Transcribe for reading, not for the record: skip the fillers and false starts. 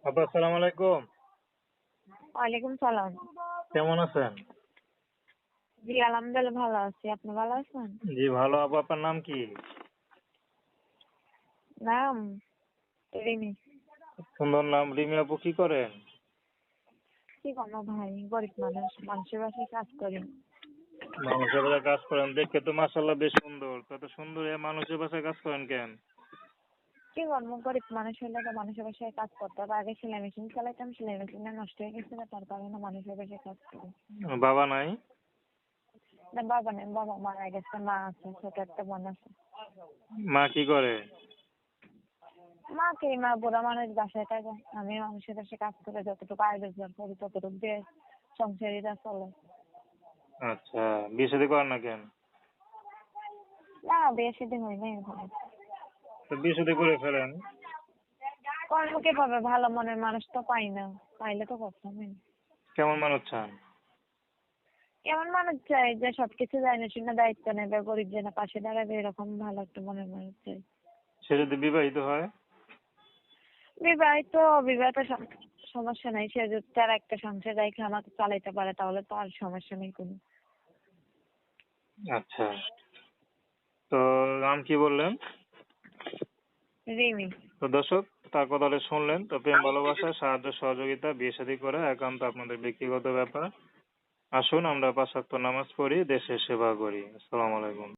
আপা আসসালামু আলাইকুম। ওয়ালাইকুম সালাম। কেমন আছেন? জি আলহামদুলিল্লাহ ভালো আছি। আপনি ভালো আছেন? জি ভালো। আপু আপনার নাম কি? নাম রিমি। সুন্দর নাম। রিমি আপু কি করেন? কি করবো ভাই, গরিব মানুষ, মানুষের বাসায় কাজ করি। মানুষের বাসায় কাজ করেন দেখে তো মাশাআল্লাহ বেশ সুন্দর। তত সুন্দর মানুষের বাসায় কাজ করেন কেন? কি করবো, গরিব মানুষ হলে তো মানুষের বাসায় কাজ করতে হবে। আগে সেলাই মেশিন চালাইতাম, সেলাই মেশিনটা নষ্ট হয়ে গেছিল, তার কারণে মানুষের বাসায় কাজ করি। বাবা নাই? না বাবা নেই, বাবা মারা গেছে, মা আছে, ছোট একটা বোন আছে। মা কি করে? মা বুড়া মানুষ বাসায় থাকে, আমি মানুষের বাসায় কাজ করে যতটুকু আয় রোজগার করি ততটুকু দিয়ে সংসারীরা চলে। আচ্ছা, বিয়ে শাদী করেন না কেন? না বিয়ে শাদী হয় নাই এখনো। তো বিয়ে শাদী করে ফেলেন। কর্ম কিভাবে, ভালো মনের মানুষ তো পাই না, পাইলে তো করতামই। কেমন মানুষ চান? এমন মানুষ চাই যে সবকিছু জানে শুনে দায়িত্ব নেবে, গরিব জনে পাশে দাঁড়াবে, এরকম ভালো একটা মনের মানুষ চাই। সে যদি বিবাহিত হয়? বিবাহিত অবিবাহিত সমস্যা নাই, সে যদি তার একটা সংসার রেখে আমাকে চালাইতে পারে তাহলে তো আর সমস্যা নেই কোনো। আচ্ছা, তো নাম কি বললেন? রিমি। তো দর্শক, তার কথা হলে শুনলেন। তো প্রেম ভালোবাসা সাহায্য সহযোগিতা বিয়ে শাদী করা একান্ত আপনাদের ব্যক্তিগত ব্যাপার। আসুন আমরা ৫ ওয়াক্ত নামাজ পড়ি, দেশের সেবা করি। আসসালামু আলাইকুম।